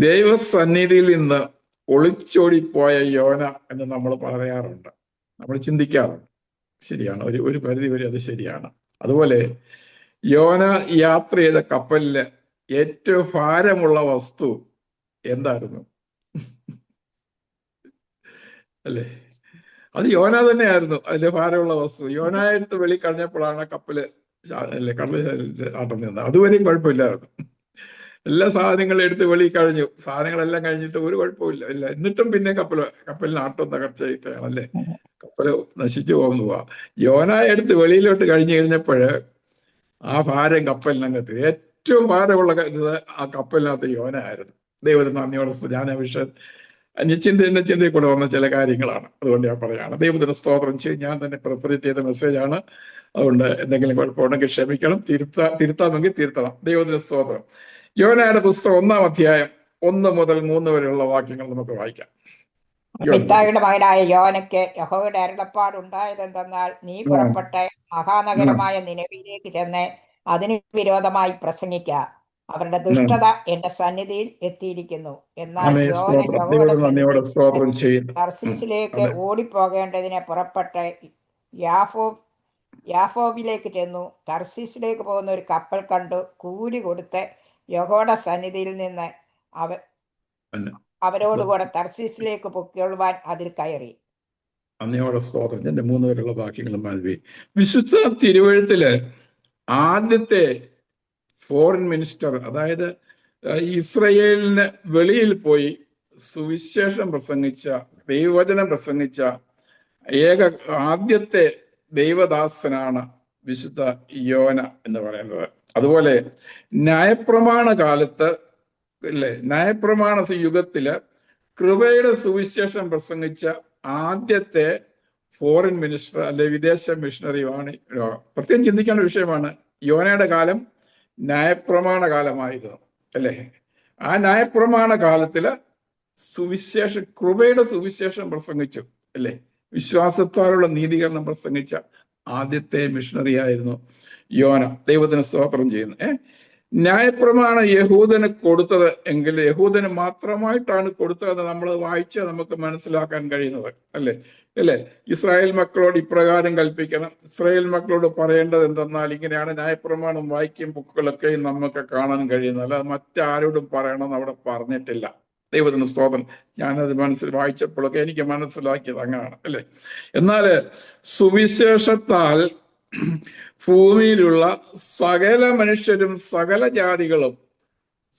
ദൈവസന്നിധിയിൽ നിന്ന് ഒളിച്ചോടിപ്പോയ യോന എന്ന് നമ്മൾ പറയാറുണ്ട്, നമ്മൾ ചിന്തിക്കാറുണ്ട്. ശരിയാണ്, ഒരു പരിധി വരെ അത് ശരിയാണ്. അതുപോലെ യോന യാത്ര ചെയ്ത കപ്പലില് ഏറ്റവും ഭാരമുള്ള വസ്തു എന്തായിരുന്നു? അല്ലേ? അത് യോന തന്നെയായിരുന്നു അതിന്റെ ഭാരമുള്ള വസ്തു. യോനായിട്ട് വെളിക്കളഞ്ഞപ്പോഴാണ് കപ്പല് അല്ലേ കടൽ ആട്ടം നിന്നത്. അതുവരെയും കുഴപ്പമില്ലായിരുന്നു. എല്ലാ സാധനങ്ങളും എടുത്ത് വെളി കഴിഞ്ഞു. സാധനങ്ങളെല്ലാം കഴിഞ്ഞിട്ട് ഒരു കുഴപ്പമില്ല ഇല്ല. എന്നിട്ടും പിന്നെ കപ്പലിന് ആട്ടം തകർച്ചയായിട്ടാണ് അല്ലേ കപ്പല് നശിച്ചു പോകുന്നു. യോന എടുത്ത് വെളിയിലോട്ട് കഴിഞ്ഞു കഴിഞ്ഞപ്പോഴ് ആ ഭാരം കപ്പലിനകത്ത് ഏറ്റവും ഭാരമുള്ള ഇത് ആ കപ്പലിനകത്ത് യോന ആയിരുന്നു. ദൈവത്തിന് നന്ദിയോടെ ഞാൻ വിഷയം ചിന്തയിൽ കൂടെ വന്ന ചില കാര്യങ്ങളാണ്, അതുകൊണ്ട് ഞാൻ പറയാണ്. ദൈവത്തിന് സ്തോത്രം ചെയ്യും. ഞാൻ തന്നെ പ്രിപ്പയർ ചെയ്ത മെസ്സേജാണ്, അതുകൊണ്ട് എന്തെങ്കിലും കുഴപ്പമുണ്ടെങ്കിൽ ക്ഷമിക്കണം, തിരുത്താമെങ്കിൽ തിരുത്തണം. ദൈവത്തിന് സ്തോത്രം. യോനയുടെ പുസ്തകം 1-ാം അധ്യായം 1 മുതൽ 3 വരെയുള്ള വാക്യങ്ങൾ നമുക്ക് വായിക്കാം. മിത്തായുടെ മകനായ യോനയ്ക്ക് യഹോവയുടെ അരുളപ്പാടുണ്ടായതെന്തെന്നാൽ, നീ പുറപ്പെട്ട് മഹാനഗരമായ നിനവിലേക്ക് ചെന്ന് അതിന് വിരോധമായി പ്രസംഗിക്ക. അവരുടെ ദുഷ്ടത എന്റെ സന്നിധിയിൽ എത്തിയിരിക്കുന്നു. എന്നാൽ തർസീസിലേക്ക് ഓടിപ്പോകേണ്ടതിനെ പുറപ്പെട്ട് യാഫോവിലേക്ക് ചെന്നു. തർസീസിലേക്ക് പോകുന്ന ഒരു കപ്പൽ കണ്ടു. കൂലി കൊടുത്ത് യഹോവയുടെ സന്നിധിയിൽ നിന്ന് അവരോടുകൂടെ തർസീസിലേക്ക് പൊക്കിക്കൊള്ളുവാൻ അതിൽ കയറി. അന്നയോടെ സ്തോത്രം. എന്റെ 3 വരെയുള്ള വാക്യങ്ങളും മാൽവി. വിശുദ്ധ തിരുവഴുത്തില് ആദ്യത്തെ ഫോറിൻ മിനിസ്റ്റർ, അതായത് ഇസ്രയേലിന് വെളിയിൽ പോയി സുവിശേഷം പ്രസംഗിച്ച, ദൈവവചനം പ്രസംഗിച്ച ആദ്യത്തെ ദൈവദാസനാണ് വിശുദ്ധ യോന എന്ന് പറയുന്നത്. അതുപോലെ ന്യായപ്രമാണ കാലത്ത് അല്ലേ, ന്യായപ്രമാണ യുഗത്തില് കൃപയുടെ സുവിശേഷം പ്രസംഗിച്ച ആദ്യത്തെ ഫോറിൻ മിനിസ്റ്റർ അല്ലെ വിദേശ മിഷണറിയുമാണ്. പ്രത്യേകം ചിന്തിക്കേണ്ട വിഷയമാണ്. യോനയുടെ കാലം ന്യായപ്രമാണ കാലമായിരുന്നു അല്ലേ. ആ ന്യായപ്രമാണ കാലത്തില് കൃപയുടെ സുവിശേഷം പ്രസംഗിച്ചു അല്ലേ, വിശ്വാസത്താലുള്ള നീതീകരണം പ്രസംഗിച്ച ആദ്യത്തെ മിഷണറി ആയിരുന്നു യോന. ദൈവത്തിന് സ്തോത്രം ചെയ്യുന്നു. ന്യായപ്രമാണം യഹൂദന് കൊടുത്തത് എങ്കിൽ യഹൂദന് മാത്രമായിട്ടാണ് കൊടുത്തതെന്ന് നമ്മൾ വായിച്ചാൽ നമുക്ക് മനസ്സിലാക്കാൻ കഴിയുന്നത് അല്ലേ. ഇസ്രായേൽ മക്കളോട് ഇപ്രകാരം കൽപ്പിക്കണം, ഇസ്രായേൽ മക്കളോട് പറയേണ്ടത് എന്തെന്നാൽ ഇങ്ങനെയാണ്. ന്യായപ്രമാണം വായിക്കും ബുക്കുകളൊക്കെ നമുക്ക് കാണാൻ കഴിയുന്നത്, അല്ലാതെ മറ്റാരോടും പറയണമെന്ന് അവിടെ പറഞ്ഞിട്ടില്ല. ദൈവത്തിന് സ്തോത്രം. ഞാനത് വായിച്ചപ്പോഴൊക്കെ എനിക്ക് മനസ്സിലാക്കിയത് അങ്ങനെയാണ് അല്ലേ. എന്നാല് സുവിശേഷത്താൽ ഭൂമിയിലുള്ള സകല മനുഷ്യരും സകല ജാതികളും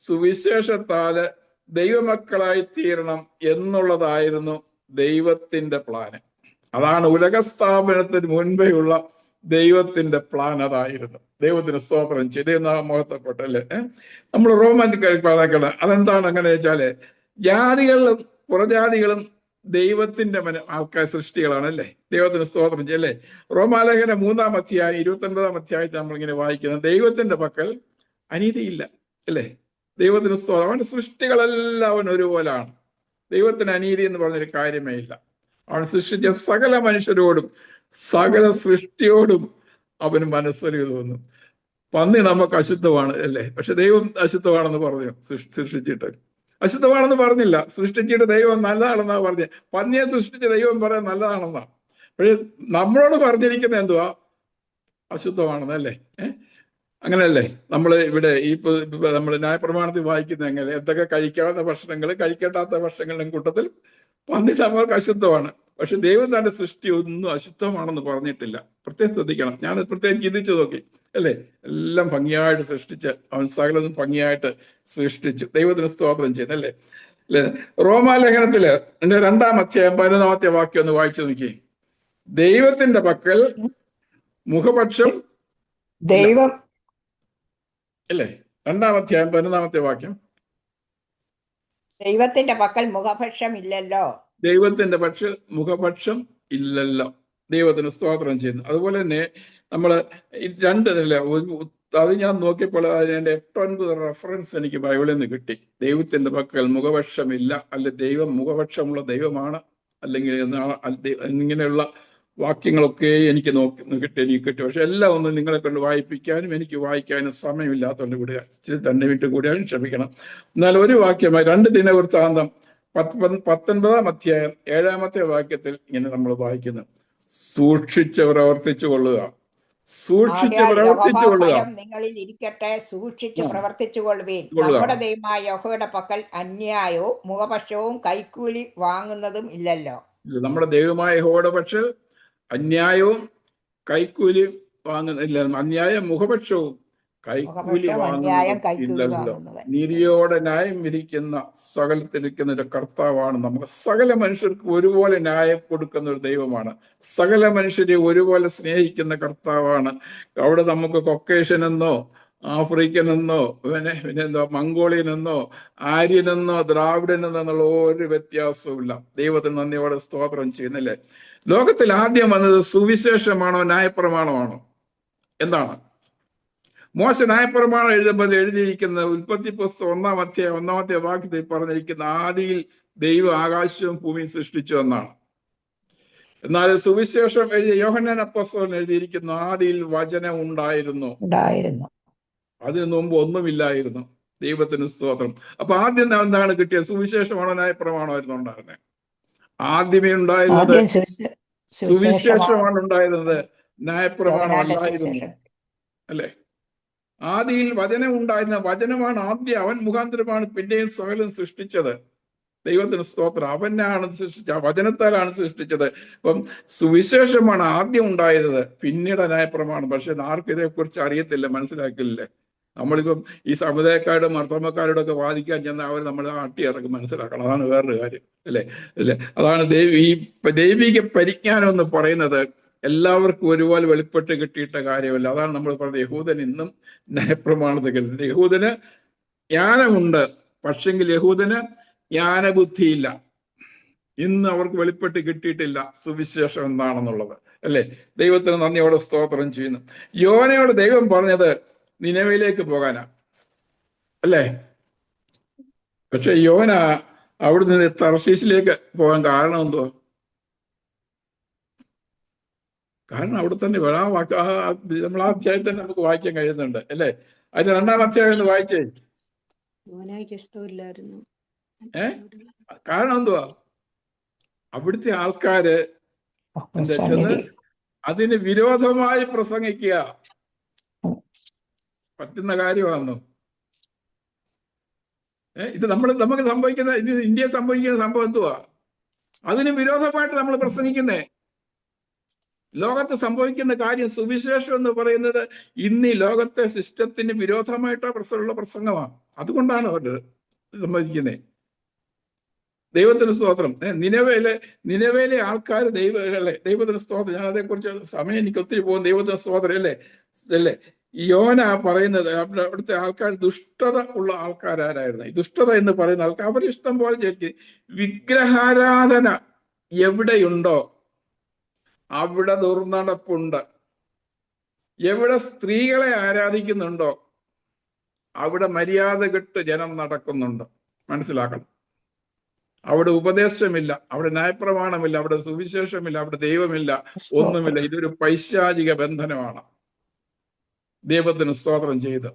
സുവിശേഷത്താല് ദൈവമക്കളായി തീരണം എന്നുള്ളതായിരുന്നു ദൈവത്തിന്റെ പ്ലാന്. അതാണ് ഉലകസ്ഥാപനത്തിന് മുൻപേ ഉള്ള ദൈവത്തിന്റെ പ്ലാൻ. അതായിരുന്നു. ദൈവത്തിന് സ്തോത്രം ചെയ്ത് മഹത്വപ്പെട്ടല്ലേ. നമ്മൾ റോമാൻറ്റിക് പാതാക്കള് അതെന്താണ് അങ്ങനെ വെച്ചാല്, ജാതികളും പുറജാതികളും ദൈവത്തിന്റെ ആൾക്കാർ സൃഷ്ടികളാണ് അല്ലേ. ദൈവത്തിന് സ്തോത്രം ചെയ്യല്ലേ. റോമാലേഖനം 3-ാം അധ്യായം 29-ാം അധ്യായത്തിൽ നമ്മളിങ്ങനെ വായിക്കുന്നത്, ദൈവത്തിന്റെ പക്കൽ അനീതിയില്ല അല്ലേ. ദൈവത്തിന് സ്തോത്രം. അവന്റെ സൃഷ്ടികളെല്ലാം അവൻ ഒരുപോലാണ്. ദൈവത്തിന് അനീതി എന്ന് പറഞ്ഞൊരു കാര്യമേ ഇല്ല. അവൻ സൃഷ്ടിച്ച സകല മനുഷ്യരോടും സകല സൃഷ്ടിയോടും അവന് മനസ്സറിവ് തോന്നും. പന്നി നമുക്ക് അശുദ്ധമാണ് അല്ലേ, പക്ഷെ ദൈവം അശുദ്ധമാണെന്ന് പറഞ്ഞു. സൃഷ്ടിച്ചിട്ട് അശുദ്ധമാണെന്ന് പറഞ്ഞില്ല, സൃഷ്ടിച്ചിട്ട് ദൈവം നല്ലതാണെന്നാ പറഞ്ഞത്. പന്നിയെ സൃഷ്ടിച്ച ദൈവം പറയാൻ നല്ലതാണെന്നാ, പക്ഷെ നമ്മളോട് പറഞ്ഞിരിക്കുന്നത് എന്തുവാ? അശുദ്ധമാണെന്നല്ലേ. അങ്ങനെയല്ലേ നമ്മൾ ഇവിടെ നമ്മൾ ന്യായപ്രമാണത്തിൽ വായിക്കുന്ന എങ്ങനെ എന്തൊക്കെ കഴിക്കാവുന്ന ഭക്ഷണങ്ങൾ കഴിക്കേണ്ടാത്ത ഭക്ഷണങ്ങളുടെ കൂട്ടത്തിൽ പന്നി നമ്മൾക്ക് അശുദ്ധമാണ്. പക്ഷെ ദൈവം തന്റെ സൃഷ്ടി ഒന്നും അശുദ്ധമാണെന്ന് പറഞ്ഞിട്ടില്ല. പ്രത്യേകം ശ്രദ്ധിക്കണം. ഞാൻ പ്രത്യേകം ചിന്തിച്ചു നോക്കി അല്ലേ. എല്ലാം ഭംഗിയായിട്ട് സൃഷ്ടിച്ച് അവൻ സകലതും ഭംഗിയായിട്ട് സൃഷ്ടിച്ചു. ദൈവത്തിന് സ്തോത്രം ചെയ്യുന്നല്ലേ. റോമാലേഖനത്തില് 2-ാം അധ്യായം 11-ാമത്തെ വാക്യം ഒന്ന് വായിച്ചു നോക്കി. ദൈവത്തിന്റെ പക്കൽ മുഖപക്ഷം ദൈവം അല്ലേ. 2-ാം അധ്യായം 11-ാമത്തെ വാക്യം. ദൈവത്തിന്റെ പക്കൽ മുഖപക്ഷം ഇല്ലല്ലോ. ദൈവത്തിന്റെ മുഖപക്ഷം ഇല്ലല്ലോ. ദൈവത്തിന് സ്തോത്രം ചെയ്യുന്നു. അതുപോലെ തന്നെ നമ്മള് അത് ഞാൻ നോക്കിയപ്പോൾ അതിന്റെ 8-9 റെഫറൻസ് എനിക്ക് ബൈബിളിൽ നിന്ന് കിട്ടി. ദൈവത്തിന്റെ പക്കൽ മുഖപക്ഷമില്ല, അല്ലെ ദൈവം മുഖപക്ഷമുള്ള ദൈവമാണ്, അല്ലെങ്കിൽ ഇങ്ങനെയുള്ള വാക്യങ്ങളൊക്കെ എനിക്ക് എനിക്ക് കിട്ടി. പക്ഷെ എല്ലാം ഒന്നും നിങ്ങളെ കൊണ്ട് വായിപ്പിക്കാനും എനിക്ക് വായിക്കാനും സമയമില്ലാത്തതുകൊണ്ട് കൂടി ഇച്ചിരി 2 മിനിറ്റ് കൂടിയാലും ക്ഷമിക്കണം. എന്നാൽ ഒരു വാക്യമായി 2 ദിനവൃത്താന്തം 19-ാം അധ്യായം 7-ാമത്തെ വാക്യത്തിൽ ഇങ്ങനെ നമ്മൾ വായിക്കുന്നു, സൂക്ഷിച്ച് പ്രവർത്തിച്ചു കൊള്ളുക, സൂക്ഷിച്ച് ആകയാൽ പ്രവർത്തിച്ചു കൊള്ളുക. യഹോവാഭയം നിങ്ങളിൽ ഇരിക്കട്ടെ, സൂക്ഷിച്ച് ആ, പ്രവർത്തിച്ചു കൊള്ളുവീൻ. കൊള്ളുക. നമ്മുടെ ദൈവമായ യഹോവയുടെ പക്കൽ അന്യായവും മുഖപക്ഷവും കൈക്കൂലി വാങ്ങുന്നതും ഇല്ലല്ലോ. നമ്മുടെ ദൈവമായ യഹോവയുടെ പക്ഷേ അന്യായവും കൈക്കൂലിയും വാങ്ങുന്നില്ല, അന്യായം മുഖപക്ഷവും കൈക്കൂലി മുഖപക്ഷം അന്യായം വാങ്ങുന്നതും കൈക്കൂലി ഇല്ലല്ലോ. വാങ്ങുന്നത്. നീതിയോടെ ന്യായം വിധിക്കുന്ന സകലത്തിരിക്കുന്ന ഒരു കർത്താവാണ് നമുക്ക്. സകല മനുഷ്യർക്ക് ഒരുപോലെ ന്യായം കൊടുക്കുന്ന ഒരു ദൈവമാണ്. സകല മനുഷ്യരെ ഒരുപോലെ സ്നേഹിക്കുന്ന കർത്താവാണ്. അവിടെ നമുക്ക് കൊക്കേഷ്യൻ എന്നോ ആഫ്രിക്കൻ എന്നോ പിന്നെന്തോ മംഗോളിയൻ എന്നോ ആര്യനെന്നോ ദ്രാവിഡനെന്നോ എന്നുള്ള ഒരു വ്യത്യാസവും ദൈവത്തിന് നന്ദിയോടെ സ്തോത്രം ചെയ്യുന്നില്ലേ. ലോകത്തിൽ ആദ്യം വന്നത് സുവിശേഷമാണോ ന്യായപ്രമാണമാണോ? എന്താണ്? മോശ ന്യായപ്രമാണം എഴുതുമ്പോൾ എഴുതിയിരിക്കുന്ന ഉൽപ്പത്തി പുസ്തകം 1-ാമത്തെ വാക്യത്തിൽ പറഞ്ഞിരിക്കുന്ന ആദിയിൽ ദൈവം ആകാശവും ഭൂമിയും സൃഷ്ടിച്ചു എന്നാണ്. എന്നാൽ സുവിശേഷം എഴുതിയ യോഹന്നാൻ അപ്പോസ്തലൻ എഴുതിയിരിക്കുന്ന ആദിയിൽ വചനം ഉണ്ടായിരുന്നു, അതിനു മുമ്പ് ഒന്നുമില്ലായിരുന്നു. ദൈവത്തിന് സ്തോത്രം. അപ്പൊ ആദ്യം എന്താണ് കിട്ടിയത്? സുവിശേഷമാണോ ന്യായപ്രമാണമായിരുന്നു ഉണ്ടായിരുന്നത്? ആദ്യമേ ഉണ്ടായിരുന്നത് സുവിശേഷമാണ് ഉണ്ടായിരുന്നത്, ന്യായപ്രമാണം അല്ലായിരുന്നു. അല്ലെ? ആദിയിൽ വചനം ഉണ്ടായിരുന്ന വചനമാണ് ആദ്യം. അവൻ മുഖാന്തരമാണ് പിന്നെയും സകലം സൃഷ്ടിച്ചത്. ദൈവത്തിന് സ്തോത്രം. അവനാണ് സൃഷ്ടിച്ചത്, വചനത്താലാണ് സൃഷ്ടിച്ചത്. അപ്പം സുവിശേഷമാണ് ആദ്യം ഉണ്ടായത്, പിന്നീട് ന്യായപ്രമാണം. പക്ഷെ ആർക്കും ഇതേക്കുറിച്ച് അറിയത്തില്ല, മനസ്സിലാക്കില്ലേ. നമ്മളിപ്പം ഈ സമുദായക്കാരോടും മർത്തമ്മക്കാരോടും ഒക്കെ വാദിക്കാൻ ചെന്നാൽ അവർ നമ്മളെ അട്ടിയിറക്കും, മനസ്സിലാക്കണം. അതാണ് വേറൊരു കാര്യം, അല്ലേ? അതാണ് ദൈവിക പരിജ്ഞാനം എന്ന് പറയുന്നത്. എല്ലാവർക്കും ഒരുപോലെ വെളിപ്പെട്ട് കിട്ടിയിട്ട കാര്യമല്ല. അതാണ് നമ്മൾ പറഞ്ഞത്, യഹൂദൻ ഇന്നും ന്യായപ്രമാണത്തിൽ കിട്ടുന്നത്. യഹൂദന് ജ്ഞാനമുണ്ട്, പക്ഷെങ്കിൽ യഹൂദന് ജ്ഞാനബുദ്ധിയില്ല. ഇന്ന് അവർക്ക് വെളിപ്പെട്ട് കിട്ടിയിട്ടില്ല സുവിശേഷം എന്താണെന്നുള്ളത്, അല്ലേ? ദൈവത്തിന് നന്ദിയോടെ സ്തോത്രം ചെയ്യുന്നു. യോനയോട് ദൈവം പറഞ്ഞത് നിനവയിലേക്ക് പോകാനാ, അല്ലേ? പക്ഷെ യോന അവിടെ നിന്ന് തർശീശിലേക്ക് പോകാൻ കാരണം എന്തുവാ? കാരണം അവിടെ തന്നെ നമ്മൾ ആ അധ്യായം തന്നെ നമുക്ക് വായിക്കാൻ കഴിയുന്നുണ്ട്, അല്ലേ? അതിന്റെ 2-ാം അധ്യായം ഒന്ന് വായിച്ചേ. ഇഷ്ടമില്ലായിരുന്നു. കാരണം എന്തുവാ? അവിടുത്തെ ആൾക്കാര് എന്താ ചെന്ന് അതിന് വിരോധമായി പ്രസംഗിക്കുക പറ്റുന്ന കാര്യമാണോ? ഇത് നമുക്ക് സംഭവിക്കുന്ന, ഇത് ഇന്ത്യയിൽ സംഭവിക്കുന്ന സംഭവം എന്തുവാ? അതിന് വിരോധമായിട്ട് നമ്മൾ പ്രസംഗിക്കുന്നേ. ലോകത്ത് സംഭവിക്കുന്ന കാര്യം, സുവിശേഷം എന്ന് പറയുന്നത് ഇന്ന് ഈ ലോകത്തെ സിസ്റ്റത്തിന് വിരോധമായിട്ടുള്ള പ്രസംഗമാണ്. അതുകൊണ്ടാണ് അവർ സംഭവിക്കുന്നത്. ദൈവത്തിന് സ്തോത്രം. നിനവേലെ ആൾക്കാർ ദൈവത്തിന് സ്തോത്രം. ഞാൻ അതേക്കുറിച്ച് സമയം എനിക്ക് ഒത്തിരി പോകും. ദൈവത്തിന് സ്തോത്രം, അല്ലേ? യോന പറയുന്നത് അവിടുത്തെ ആൾക്കാർ ദുഷ്ടത ഉള്ള ആൾക്കാരായിരുന്നു. ഈ ദുഷ്ടത എന്ന് പറയുന്ന ആൾക്കാർ അവരിഷ്ടം പോലെ ചോദിക്കും, വിഗ്രഹാരാധന എവിടെയുണ്ടോ അവിടെ ദുർനടപ്പുണ്ട്, എവിടെ സ്ത്രീകളെ ആരാധിക്കുന്നുണ്ടോ അവിടെ മര്യാദ കെട്ട് ജനം നടക്കുന്നുണ്ട്. മനസ്സിലാക്കണം. അവിടെ ഉപദേശമില്ല, അവിടെ ന്യായപ്രമാണമില്ല, അവിടെ സുവിശേഷമില്ല, അവിടെ ദൈവമില്ല, ഒന്നുമില്ല. ഇതൊരു പൈശാചിക ബന്ധനമാണ്. ദൈവത്തിന് സ്തോത്രം ചെയ്ത്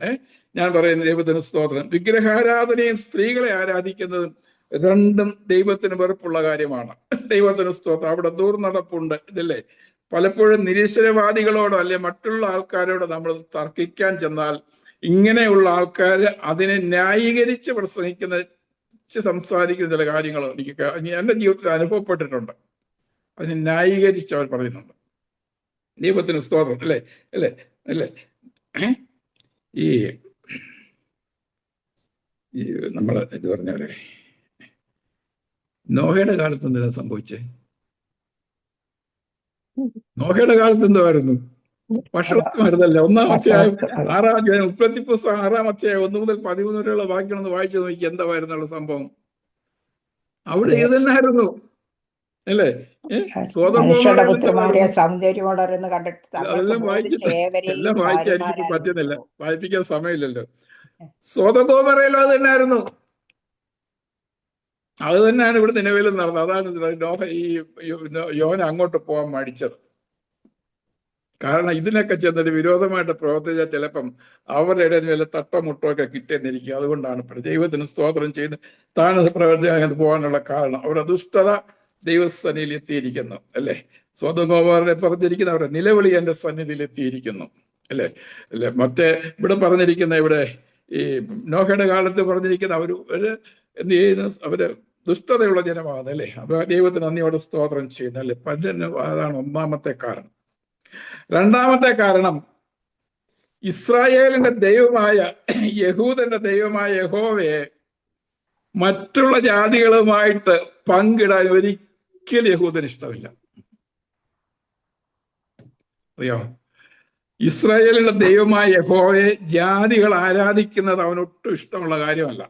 ഞാൻ പറയുന്ന ദൈവത്തിന് സ്തോത്രം. വിഗ്രഹാരാധനയും സ്ത്രീകളെ ആരാധിക്കുന്നതും രണ്ടും ദൈവത്തിന് വെറുപ്പുള്ള കാര്യമാണ്. ദൈവത്തിന് സ്തോത്രം. അവിടെ ദുർനടപ്പുണ്ട്, ഇതല്ലേ? പലപ്പോഴും നിരീശ്വരവാദികളോടോ അല്ലെ മറ്റുള്ള ആൾക്കാരോടോ നമ്മൾ തർക്കിക്കാൻ ചെന്നാൽ ഇങ്ങനെയുള്ള ആൾക്കാർ അതിനെ ന്യായീകരിച്ച് സംസാരിക്കുന്ന ചില കാര്യങ്ങൾ എനിക്ക് എൻ്റെ ജീവിതത്തിൽ അനുഭവപ്പെട്ടിട്ടുണ്ട്. അതിനെ ന്യായീകരിച്ച് അവർ പറയുന്നുണ്ട്. ദൈവത്തിന് സ്തോത്രം, അല്ലേ? അല്ലേ? അല്ലേ? ഈ നമ്മൾ ഇത് പറഞ്ഞ നോഹയുടെ കാലത്ത് എന്തിനാ സംഭവിച്ചേ? നോഹയുടെ കാലത്ത് എന്തുവായിരുന്നു? ഭക്ഷണമായിരുന്നല്ലേ? 1-ാം അധ്യായം 6-ാം ഉൽപ്പത്തി പുസ്തകം 6-ാം അധ്യായം 1 മുതൽ 13 വരെയുള്ള വാക്യങ്ങളൊന്ന് വായിച്ചു നോക്കി, എന്തായിരുന്നുള്ള സംഭവം. അവിടെ ഇത് തന്നെയായിരുന്നു, അല്ലേ? എല്ലാം വായിക്കാൻ എനിക്കിപ്പോ പറ്റുന്നില്ല, വായിപ്പിക്കാൻ സമയമില്ലല്ലോ. സോദോം-ഗോമോറയിലും അത് തന്നെയായിരുന്നു. അത് തന്നെയാണ് ഇവിടെ നിലവിലും നടന്നത്. അതാണ് യോന അങ്ങോട്ട് പോകാൻ മടിച്ചത്. കാരണം ഇതിനൊക്കെ ചെന്നിട്ട് വിരോധമായിട്ട് പ്രവർത്തിച്ചാൽ ചിലപ്പം അവരുടെ ഇടയിൽ വല്ല തട്ടമുട്ടോ ഒക്കെ കിട്ടിയെന്നിരിക്കും. അതുകൊണ്ടാണ് ദൈവത്തിന് സ്തോത്രം ചെയ്ത് താനത് പ്രവർത്തിക്കാൻ പോകാനുള്ള കാരണം അവരുടെ ദുഷ്ടത ദൈവസന്നിധിയിൽ എത്തിയിരിക്കുന്നു, അല്ലേ? സ്വതഗോപാലെ പറഞ്ഞിരിക്കുന്ന അവരുടെ നിലവിളി എൻ്റെ സന്നിധിയിൽ എത്തിയിരിക്കുന്നു, അല്ലേ? അല്ലെ മറ്റേ ഇവിടെ പറഞ്ഞിരിക്കുന്ന ഇവിടെ ഈ നോഹയുടെ കാലത്ത് പറഞ്ഞിരിക്കുന്ന അവര് എന്ത് ചെയ്യുന്നു? അവര് ദുഷ്ടതയുള്ള ജനമാണ്, അല്ലേ? അപ്പൊ ദൈവത്തിന് നന്ദിയോടെ സ്തോത്രം ചെയ്യുന്നു, അല്ലെ? അതാണ് ഒന്നാമത്തെ കാരണം. രണ്ടാമത്തെ കാരണം, ഇസ്രായേലിന്റെ ദൈവമായ യഹൂദന്റെ ദൈവമായ യഹോവയെ മറ്റുള്ള ജാതികളുമായിട്ട് പങ്കിടാൻ ഒരിക്കലും യഹൂദന് ഇഷ്ടമില്ല. അറിയോ? ഇസ്രായേലിന്റെ ദൈവമായ യഹോവയെ ജാതികൾ ആരാധിക്കുന്നത് അവനൊട്ടും ഇഷ്ടമുള്ള കാര്യമല്ല.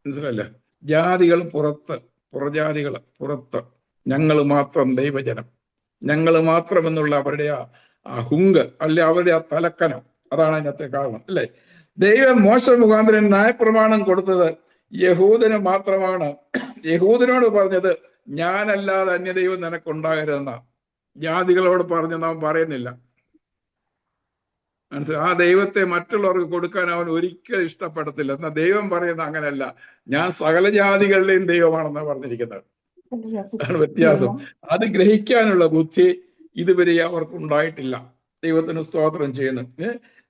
മനസ്സിലല്ല? ജാതികൾ പുറത്ത്, പുറജാതികൾ പുറത്ത്, ഞങ്ങൾ മാത്രം ദൈവജനം, ഞങ്ങൾ മാത്രം എന്നുള്ള അവരുടെ ആ ഹുങ്ക്, അല്ലെ അവരുടെ ആ തലക്കനം, അതാണ് അതിനകത്തെ കാരണം, അല്ലേ? ദൈവം മോശ മുഖാന്തരം ന്യായപ്രമാണം കൊടുത്തത് യഹൂദന് മാത്രമാണ്. യഹൂദനോട് പറഞ്ഞത് ഞാനല്ലാതെ അന്യദൈവം നിനക്കുണ്ടാകരുതെന്ന. ജാതികളോട് പറഞ്ഞു നാം പറയുന്നില്ല. മനസ്സിലായി? ആ ദൈവത്തെ മറ്റുള്ളവർക്ക് കൊടുക്കാൻ അവൻ ഒരിക്കലും ഇഷ്ടപ്പെടത്തില്ല. എന്നാൽ ദൈവം പറയുന്നത് അങ്ങനെയല്ല, ഞാൻ സകല ജാതികളുടെയും ദൈവമാണെന്നാണ് പറഞ്ഞിരിക്കുന്നത്. അതാണ് വ്യത്യാസം. അത് ഗ്രഹിക്കാനുള്ള ബുദ്ധി ഇതുവരെ അവർക്ക് ഉണ്ടായിട്ടില്ല. ദൈവത്തിന് സ്തോത്രം ചെയ്യുന്നു.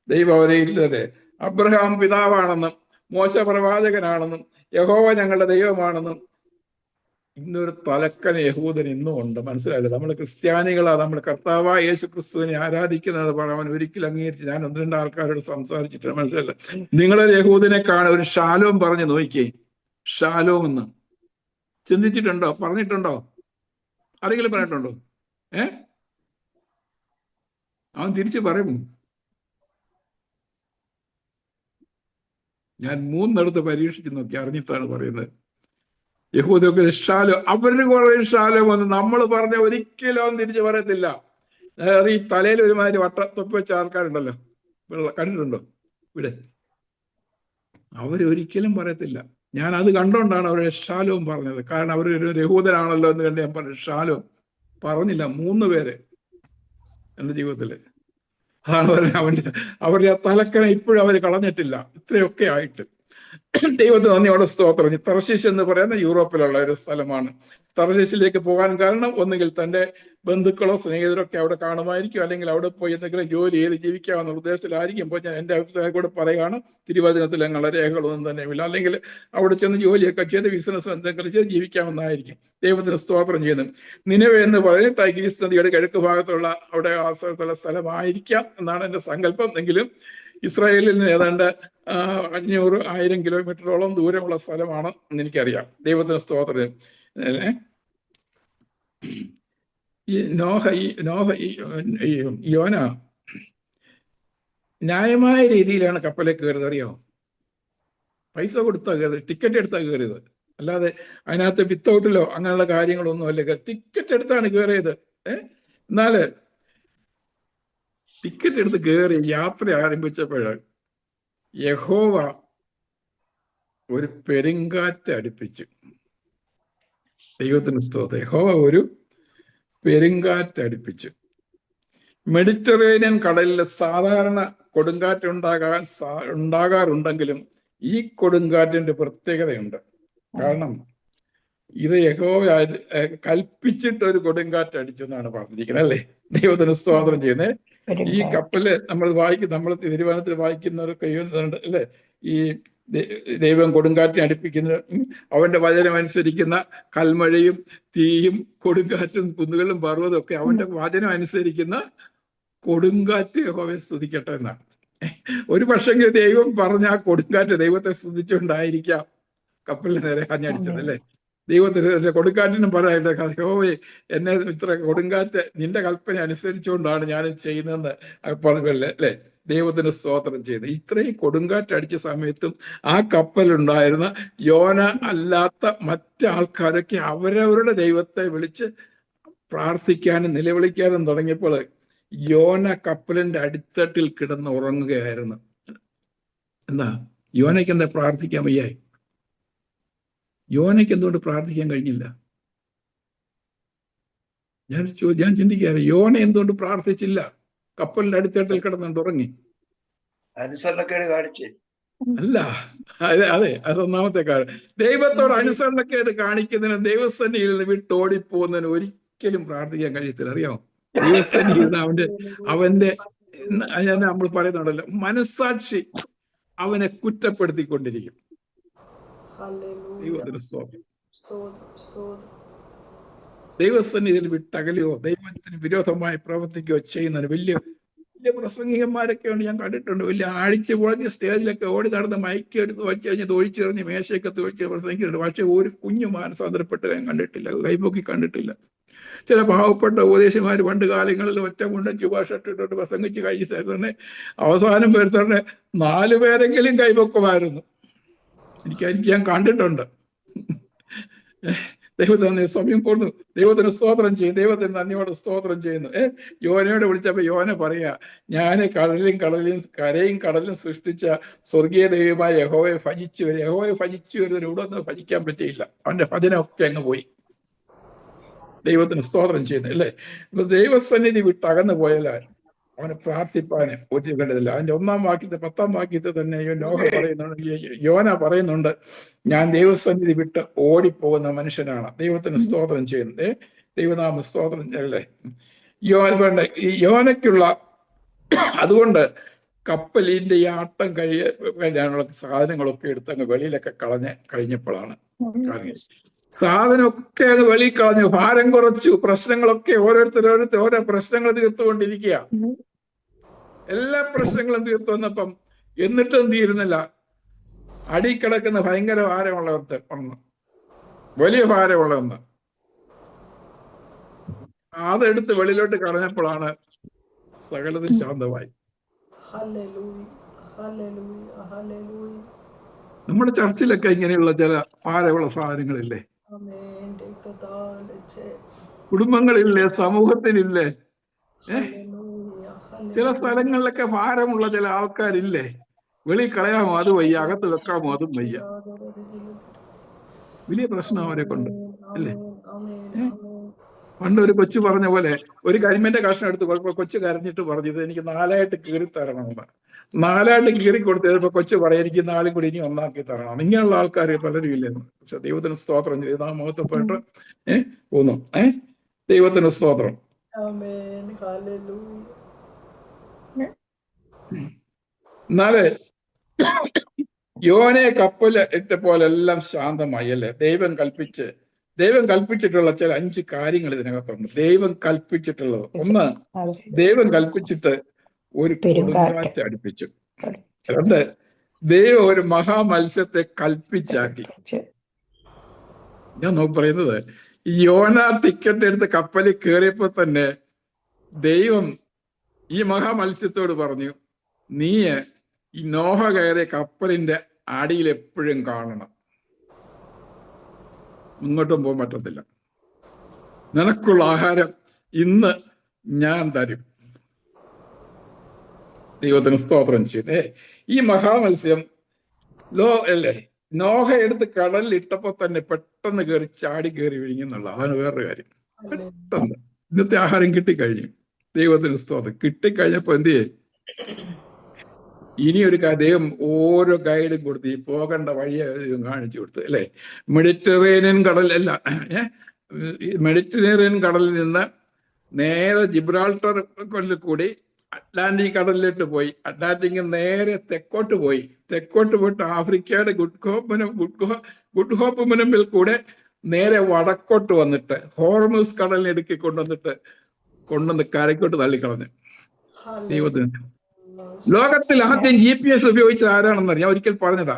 ദൈവം അവരെ ഇല്ലതെ അബ്രഹാം പിതാവാണെന്നും മോശ പ്രവാചകനാണെന്നും യഹോവ ഞങ്ങളുടെ ദൈവമാണെന്നും ഇന്നൊരു തലക്കന യഹൂദൻ ഇന്നും ഉണ്ട്. മനസ്സിലായില്ലേ? നമ്മൾ ക്രിസ്ത്യാനികളാ, നമ്മൾ കർത്താവായ യേശു ക്രിസ്തുവിനെ ആരാധിക്കുന്നത് അവൻ ഒരിക്കലും അംഗീകരിച്ച്. ഞാൻ ഒന്ന് രണ്ട് ആൾക്കാരോട് സംസാരിച്ചിട്ട് മനസ്സിലല്ല, നിങ്ങളൊരു യഹൂദനെ കാണാൻ ഒരു ഷാലോം പറഞ്ഞു നോക്കിയേ. ഷാലോം എന്ന് ചിന്തിച്ചിട്ടുണ്ടോ? പറഞ്ഞിട്ടുണ്ടോ? ആരെങ്കിലും പറഞ്ഞിട്ടുണ്ടോ? അവൻ തിരിച്ചു പറയും. ഞാൻ 3 പരീക്ഷിച്ച് നോക്കി, അറിഞ്ഞിട്ടാണ് പറയുന്നത്. യഹൂദർക്ക് ഷാലോ, അവരുടെ കുറെ ഷാലോ വന്ന് നമ്മൾ പറഞ്ഞ ഒരിക്കലും അവൻ തിരിച്ചു പറയത്തില്ല. ഈ തലയിൽ ഒരുമാതിരി വട്ടത്തൊപ്പ് വെച്ച ആൾക്കാരുണ്ടല്ലോ, കണ്ടിട്ടുണ്ടോ ഇവിടെ? അവരൊരിക്കലും പറയത്തില്ല. ഞാൻ അത് കണ്ടോണ്ടാണ് അവരുടെ ഷാലോം പറഞ്ഞത്. കാരണം അവരൊരു യഹൂദനാണല്ലോ എന്ന് കണ്ട് ഞാൻ പറഞ്ഞു. ഷാലോം പറഞ്ഞില്ല. 3 പേര് എൻ്റെ ജീവിതത്തില്. അതാണ് അവരുടെ ആ തലക്കന ഇപ്പോഴും അവർ കളഞ്ഞിട്ടില്ല, ഇത്രയൊക്കെ ആയിട്ട്. ദൈവത്തിന് നന്ദിയോടെ സ്തോത്രം. തർശീശ് എന്ന് പറയുന്ന യൂറോപ്പിലുള്ള ഒരു സ്ഥലമാണ്. തർശീശിലേക്ക് പോകാൻ കാരണം ഒന്നുകിൽ തന്റെ ബന്ധുക്കളോ സ്നേഹിതരോ ഒക്കെ അവിടെ കാണുമായിരിക്കും, അല്ലെങ്കിൽ അവിടെ പോയി എന്തെങ്കിലും ജോലി ചെയ്ത് ജീവിക്കാവുന്ന ഉദ്ദേശത്തിലായിരിക്കും. ഇപ്പോൾ ഞാൻ എൻ്റെ അഭിപ്രായം കൂടെ പറയുകയാണ്. തിരുവചനത്തിൽ ഞങ്ങളുടെ രേഖകളൊന്നും തന്നെയുമില്ല. അല്ലെങ്കിൽ അവിടെ ചെന്ന് ജോലിയൊക്കെ ചെയ്ത് ബിസിനസ് എന്തെങ്കിലും ചെയ്ത് ജീവിക്കാവുന്നതായിരിക്കും. ദൈവത്തിന് സ്തോത്രം ചെയ്യുന്നു. നിനവെ എന്ന് പറഞ്ഞ് ടൈഗ്രീസ് നദിയുടെ കിഴക്ക് ഭാഗത്തുള്ള അവിടെ ആ സ്ഥലത്തുള്ള സ്ഥലമായിരിക്കാം എന്നാണ് എൻ്റെ സങ്കല്പം. എങ്കിലും ഇസ്രായേലിൽ നിന്ന് ഏതാണ്ട് 500-1000 കിലോമീറ്ററോളം ദൂരമുള്ള സ്ഥലമാണ് എന്ന് എനിക്കറിയാം. ദൈവത്തിന് സ്തോത്രം. യോന ന്യായമായ രീതിയിലാണ് കപ്പലിൽ കയറിയത്. അറിയോ? പൈസ കൊടുത്താ കയറിയത്, ടിക്കറ്റ് എടുത്താ കയറിയത്, അല്ലാതെ അതിനകത്ത് വിത്തൗട്ടിലോ അങ്ങനെയുള്ള കാര്യങ്ങളൊന്നും അല്ല. ടിക്കറ്റ് എടുത്താണ് കയറിയത്. എന്നാല് ടിക്കറ്റ് എടുത്ത് കയറി യാത്ര ആരംഭിച്ചപ്പോഴ് യഹോവ ഒരു പെരുങ്കാറ്റ് അടുപ്പിച്ചു. ദൈവത്തിന് സ്തോത്രം. യഹോവ ഒരു പെരുങ്കാറ്റ് അടുപ്പിച്ചു. മെഡിറ്ററേനിയൻ കടലിൽ സാധാരണ കൊടുങ്കാറ്റ് ഉണ്ടാകാറുണ്ടെങ്കിലും ഈ കൊടുങ്കാറ്റിന്റെ പ്രത്യേകതയുണ്ട്. കാരണം ഇത് യഹോവ കൽപ്പിച്ചിട്ട് ഒരു കൊടുങ്കാറ്റ് അടിച്ചു എന്നാണ് പറഞ്ഞിരിക്കുന്നത്, അല്ലേ? ദൈവത്തിന് സ്തോത്രം ചെയ്യുന്നത്. ഈ കപ്പല് നമ്മൾ തിരുവനന്തപുരത്തിൽ വായിക്കുന്നവരൊക്കെ ചെയ്യുന്നുണ്ട്, അല്ലേ? ഈ ദൈവം കൊടുങ്കാറ്റിനെ അടുപ്പിക്കുന്ന, അവന്റെ വചനം അനുസരിക്കുന്ന കൽമഴയും തീയും കൊടുങ്കാറ്റും കുന്നുകളും പർവ്വതവും ഒക്കെ അവന്റെ വചനം അനുസരിക്കുന്ന കൊടുങ്കാറ്റ് യഹോവയെ സ്തുതിക്കട്ടെ എന്നാണ്. ഒരു പക്ഷെങ്കിൽ ദൈവം പറഞ്ഞ ആ കൊടുങ്കാറ്റ് ദൈവത്തെ സ്തുതിച്ചുകൊണ്ടായിരിക്കാം കപ്പലിന് നേരെ ആഞ്ഞടിച്ചത്, അല്ലേ? ദൈവത്തിന് കൊടുങ്കാറ്റിനും പറയട്ടെ, യഹോവേ എന്നെ ഇത്ര കൊടുങ്കാറ്റ് നിന്റെ കൽപ്പന അനുസരിച്ചുകൊണ്ടാണ് ഞാൻ ചെയ്യുന്നതെന്ന് പറഞ്ഞല്ലേ, അല്ലേ? ദൈവത്തിന് സ്തോത്രം ചെയ്ത് ഇത്രയും കൊടുങ്കാറ്റ് അടിച്ച സമയത്തും ആ കപ്പലുണ്ടായിരുന്ന യോന അല്ലാത്ത മറ്റാൾക്കാരൊക്കെ അവരവരുടെ ദൈവത്തെ വിളിച്ച് പ്രാർത്ഥിക്കാനും നിലവിളിക്കാനും തുടങ്ങിയപ്പോൾ യോന കപ്പലിന്റെ അടിത്തട്ടിൽ കിടന്ന് ഉറങ്ങുകയായിരുന്നു. എന്താ യോനയ്ക്ക് എന്താ പ്രാർത്ഥിക്കാൻ വയ്യായി? യോനയ്ക്ക് എന്തുകൊണ്ട് പ്രാർത്ഥിക്കാൻ കഴിഞ്ഞില്ല? ഞാൻ ചിന്തിക്കാറ്, യോന എന്തുകൊണ്ട് പ്രാർത്ഥിച്ചില്ല? കപ്പലിന്റെ അടിത്തട്ടിൽ കിടന്നുകൊണ്ട് ഉറങ്ങി. അനുസരണക്കേട് കാണിച്ച്. അല്ല, അതെ, അതൊന്നാമത്തെ കാര്യം. ദൈവത്തോട് അനുസരണക്കേട് കാണിക്കുന്നതിന് ദൈവസന്നിധിയിൽ നിന്ന് വിട്ടോടിപ്പോകുന്നതിന് ഒരിക്കലും പ്രാർത്ഥിക്കാൻ കഴിയത്തില്ല. അറിയാമോ? ദൈവസന്നിധിയിൽ നിന്ന് അവന്റെ നമ്മൾ പറയുന്നുണ്ടല്ലോ, മനസ്സാക്ഷി അവനെ കുറ്റപ്പെടുത്തിക്കൊണ്ടിരിക്കും. ദൈവത്തിന് സ്തോത്രം. ദൈവസന്നിധിയിൽ വിട്ടകലെയോ ദൈവത്തിന് വിരോധമായി പ്രവർത്തിക്കുകയോ ചെയ്യുന്നതിന് വലിയ വലിയ പ്രസംഗികന്മാരൊക്കെയാണ് ഞാൻ കണ്ടിട്ടുണ്ട്. വലിയ ആഴ്ച പൊളഞ്ഞ് സ്റ്റേജിലൊക്കെ ഓടി നടന്ന് മയക്കി എടുത്ത് വച്ച് കഴിഞ്ഞ് തൊഴിച്ചെറിഞ്ഞ് മേശയൊക്കെ തൊഴിച്ച് പ്രസംഗിക്കുന്നുണ്ട്. പക്ഷെ ഒരു കുഞ്ഞു മാനസാന്തരപ്പെട്ട് ഞാൻ കണ്ടിട്ടില്ല, കൈപൊക്കി കണ്ടിട്ടില്ല. ചില പാവപ്പെട്ട ഉപദേശിമാർ പണ്ട് കാലങ്ങളിൽ ഒറ്റ മുണ്ടും ചുവ ഷർട്ട് ഇട്ടിട്ട് പ്രസംഗിച്ച് കഴിച്ച് തന്നെ അവസാനം വരുത്തന്നെ 4 പേരെങ്കിലും കൈപൊക്കുമായിരുന്നു. എനിക്ക് ഞാൻ കണ്ടിട്ടുണ്ട്. ദൈവത്തിന് സമയം കൊടുന്നു. ദൈവത്തിന് സ്തോത്രം ചെയ്യും. ദൈവത്തിന് നന്ദിയോടെ സ്തോത്രം ചെയ്യുന്നു. യോനയോട് വിളിച്ചപ്പോ യോന പറയാ, ഞാൻ കരയും കടലും സൃഷ്ടിച്ച സ്വർഗീയ ദൈവമായ യഹോവയെ ഭജിച്ചു വരും. യഹോവയെ ഭജിച്ചു വരുന്നതിന് ഇവിടെ ഒന്നും ഭജിക്കാൻ പറ്റിയില്ല. അവന്റെ ഭജനമൊക്കെ അങ്ങ് പോയി. ദൈവത്തിന് സ്തോത്രം ചെയ്യുന്നു, അല്ലേ? ഇപ്പൊ ദൈവസന്നിധി വിട്ടകന്നു പോയാൽ അവനെ പ്രാർത്ഥിപ്പാന് ഒരു കണ്ടതില്ല. അതിന്റെ 1-ാം വാക്യത്തെ 10-ാം വാക്യത്തെ തന്നെ യോന പറയുന്നുണ്ട്, ഞാൻ ദൈവസന്നിധി വിട്ട് ഓടിപ്പോകുന്ന മനുഷ്യനാണ്. ദൈവത്തിന് സ്തോത്രം ചെയ്യുന്നത്. ദൈവനാമ സ്തോത്രം അല്ലേ? യോനയ്ക്കുള്ള അതുകൊണ്ട് കപ്പലിന്റെ ഈ ആട്ടം കഴിയാനുള്ള സാധനങ്ങളൊക്കെ എടുത്ത് അങ്ങ് വെളിയിലൊക്കെ കഴിഞ്ഞപ്പോഴാണ് സാധനമൊക്കെ അങ്ങ് വെളിയിൽ കളഞ്ഞു. ഭാരം കുറച്ചു. പ്രശ്നങ്ങളൊക്കെ ഓരോരുത്തർ ഓരോ പ്രശ്നങ്ങൾ തീർത്തുകൊണ്ടിരിക്കുക. എല്ലാ പ്രശ്നങ്ങളും തീർത്തു വന്നപ്പം എന്നിട്ടും തീരുന്നില്ല. അടി കിടക്കുന്ന ഭയങ്കര ഭാരമുള്ള ഒന്ന്, വലിയ ഭാരമുള്ള ഒന്ന്, അതെടുത്ത് വെളിയിലോട്ട് കളഞ്ഞപ്പോഴാണ് സകലതും ശാന്തമായി. നമ്മുടെ ചർച്ചിലൊക്കെ ഇങ്ങനെയുള്ള ചില ഭാരമുള്ള സാധനങ്ങളില്ലേ? കുടുംബങ്ങളില്ലേ? സമൂഹത്തിലില്ലേ? ചില സ്ഥലങ്ങളിലൊക്കെ ഭാരമുള്ള ചില ആൾക്കാരില്ലേ? വെളി കളയാമോ അത് വയ്യ, അകത്ത് വെക്കാമോ അതും വയ്യ. വലിയ പ്രശ്നം അവരെ കൊണ്ട്, അല്ലേ? പണ്ട് ഒരു കൊച്ചു പറഞ്ഞ പോലെ, ഒരു കരിമ്പന്റെ കഷ്ണം എടുത്ത് കൊച്ചു കരഞ്ഞിട്ട് പറഞ്ഞു, ഇത് എനിക്ക് 4ആയിട്ട് കീറി തരണമെന്ന്. 4ആയിട്ട് കീറി കൊടുത്തപ്പോ കൊച്ചു പറയാം, എനിക്ക് 4 കൂടി ഇനി 1ആക്കി തരണം. ഇങ്ങനെയുള്ള ആൾക്കാർ പലരും ഇല്ലെന്ന്. പക്ഷെ ദൈവത്തിന് സ്തോത്രം ചെയ്ത് ആ മുഖത്തപ്പെട്ട് പോന്നു. ദൈവത്തിന് സ്തോത്രം. എന്നാല് യോനയെ കപ്പല് ഇട്ട പോലെല്ലാം ശാന്തമായി, അല്ലേ? ദൈവം കൽപ്പിച്ചിട്ടുള്ള ചില 5 കാര്യങ്ങൾ ഇതിനകത്തുണ്ട്. ദൈവം കൽപ്പിച്ചിട്ടുള്ളത്. ഒന്ന്, ദൈവം കൽപ്പിച്ചിട്ട് ഒരു കൊടുങ്കാറ്റ് അടുപ്പിച്ചു. 2, ദൈവം ഒരു മഹാമത്സ്യത്തെ കൽപ്പിച്ചാക്കി. ഞാൻ പറയുന്നത്, യോന ടിക്കറ്റ് എടുത്ത് കപ്പലിൽ കയറിയപ്പോ തന്നെ ദൈവം ഈ മഹാമത്സ്യത്തോട് പറഞ്ഞു, നീ ഈ നോഹ കയറിയ കപ്പലിന്റെ അടിയിൽ എപ്പോഴും കാണണം, മുന്നോട്ടും പോകാൻ പറ്റത്തില്ല. നിനക്കുള്ള ആഹാരം ഇന്ന് ഞാൻ തരും. ദൈവത്തിന് സ്തോത്രം ചെയ്തേ. ഈ മഹാമത്സ്യം നോഹ എടുത്ത് കടലിൽ ഇട്ടപ്പോ തന്നെ പെട്ടെന്ന് ചാടി കയറി വിഴിഞ്ഞെന്നുള്ള, അതാണ് വേറൊരു കാര്യം. പെട്ടെന്ന് ഇന്നത്തെ ആഹാരം കിട്ടിക്കഴിഞ്ഞു. ദൈവത്തിന് സ്തോത്രം. കിട്ടിക്കഴിഞ്ഞപ്പോ എന്ത് ചെയ്യും? ഇനി ഒരു ദൈവം ഓരോ ഗൈഡും കൊടുത്ത് ഈ പോകേണ്ട വഴിയെ കാണിച്ചു കൊടുത്തു, അല്ലേ? മെഡിറ്ററേനിയൻ കടലിൽ നിന്ന് നേരെ ജിബ്രാൾട്ടർ കൂടി അറ്റ്ലാന്റിക് കടലിലോട്ട് പോയി. അറ്റ്ലാന്റിക് നേരെ തെക്കോട്ട് പോയിട്ട് ആഫ്രിക്കയുടെ ഗുഡ് ഹോപ്പ് മുനമ്പിൽ കൂടെ നേരെ വടക്കോട്ട് വന്നിട്ട് ഹോർമസ് കടലിനിടുക്കി കൊണ്ടുവന്ന് കരയ്ക്കോട്ട് തള്ളിക്കളഞ്ഞു. ദൈവത്തിന് ലോകത്തിൽ ആദ്യം GPS ഉപയോഗിച്ചത് ആരാണെന്ന് ഞാൻ ഒരിക്കൽ പറഞ്ഞതാ.